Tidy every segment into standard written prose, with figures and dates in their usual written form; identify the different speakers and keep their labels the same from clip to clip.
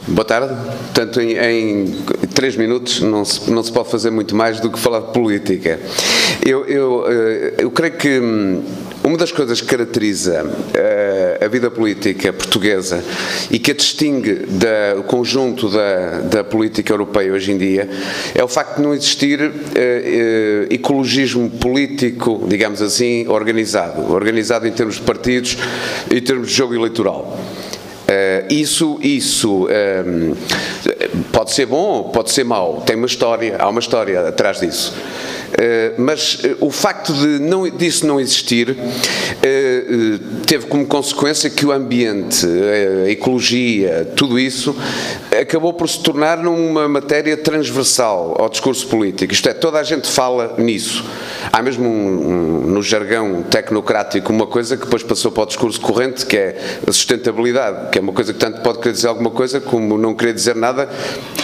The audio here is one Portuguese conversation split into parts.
Speaker 1: Boa tarde. Portanto, em 3 minutos não se pode fazer muito mais do que falar de política. Eu creio que uma das coisas que caracteriza a vida política portuguesa e que a distingue do conjunto da política europeia hoje em dia é o facto de não existir ecologismo político, digamos assim, organizado em termos de partidos e em termos de jogo eleitoral. Isso pode ser bom, pode ser mau, há uma história atrás disso. Mas o facto disso não existir teve como consequência que o ambiente, a ecologia, tudo isso acabou por se tornar numa matéria transversal ao discurso político. Isto é, toda a gente fala nisso. Há mesmo no jargão tecnocrático uma coisa que depois passou para o discurso corrente, que é a sustentabilidade, que é uma coisa que tanto pode querer dizer alguma coisa como não querer dizer nada,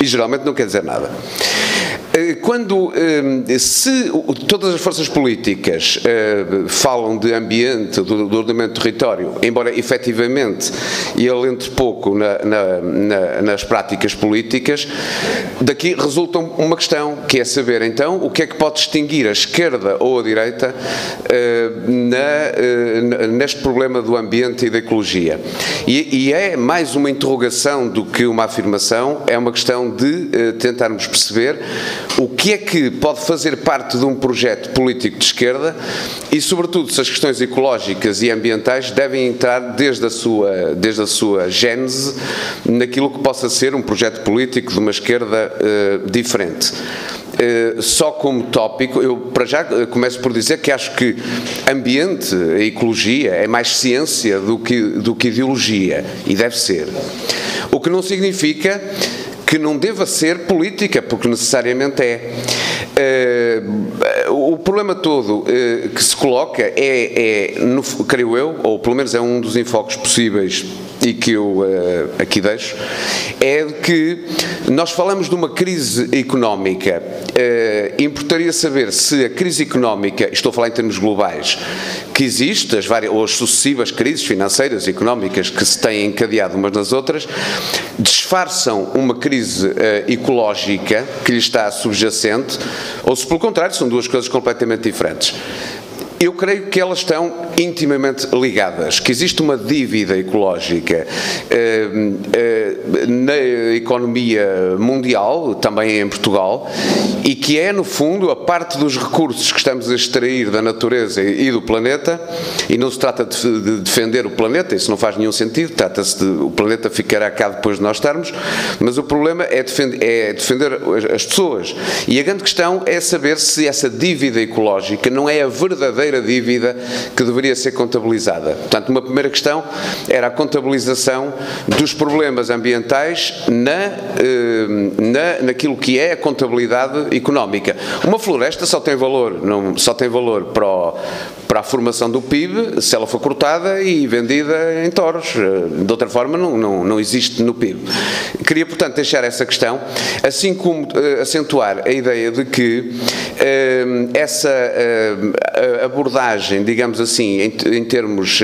Speaker 1: e geralmente não quer dizer nada. Se todas as forças políticas falam de ambiente, do ordenamento do território, embora efetivamente ele entre pouco nas práticas políticas, daqui resulta uma questão, que é saber então o que é que pode distinguir a esquerda ou a direita neste problema do ambiente e da ecologia. E é mais uma interrogação do que uma afirmação, é uma questão de tentarmos perceber o que é que pode fazer parte de um projeto político de esquerda e, sobretudo, se as questões ecológicas e ambientais devem entrar desde a sua gênese naquilo que possa ser um projeto político de uma esquerda diferente. Só como tópico, eu para já começo por dizer que acho que ambiente, a ecologia, é mais ciência do que ideologia, e deve ser. O que não significa que não deva ser política, porque necessariamente é. O problema todo que se coloca creio eu, ou pelo menos é um dos enfoques possíveis e que eu aqui deixo, é que nós falamos de uma crise económica. Importaria saber se a crise económica, estou a falar em termos globais, que existe, ou as sucessivas crises financeiras e económicas que se têm encadeado umas nas outras, disfarçam uma crise ecológica que lhe está subjacente, ou se pelo contrário são duas coisas completamente diferentes. Eu creio que elas estão intimamente ligadas, que existe uma dívida ecológica na economia mundial, também em Portugal, e que é, no fundo, a parte dos recursos que estamos a extrair da natureza e do planeta, e não se trata de defender o planeta, isso não faz nenhum sentido, trata-se de o planeta ficará cá depois de nós estarmos, mas o problema é defender as pessoas. E a grande questão é saber se essa dívida ecológica não é a verdadeira dívida que deveria ser contabilizada. Portanto, uma primeira questão era a contabilização dos problemas ambientais naquilo que é a contabilidade económica. Uma floresta só tem valor para a formação do PIB se ela for cortada e vendida em touros. De outra forma, não existe no PIB. Queria, portanto, deixar essa questão, assim como acentuar a ideia de que essa abordagem, digamos assim, em termos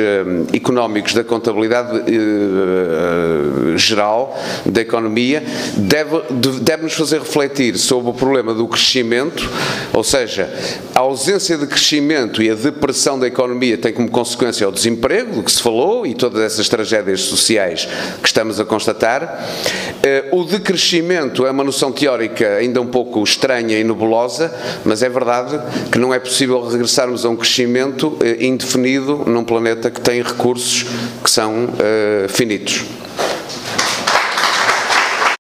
Speaker 1: económicos da contabilidade geral da economia, deve-nos fazer refletir sobre o problema do crescimento, ou seja, a ausência de crescimento e a depressão da economia tem como consequência o desemprego, do que se falou, e todas essas tragédias sociais que estamos a constatar. O decrescimento é uma noção teórica ainda um pouco estranha e nebulosa, mas é verdade que não é possível regressarmos a um crescimento indefinido num planeta que tem recursos que são finitos.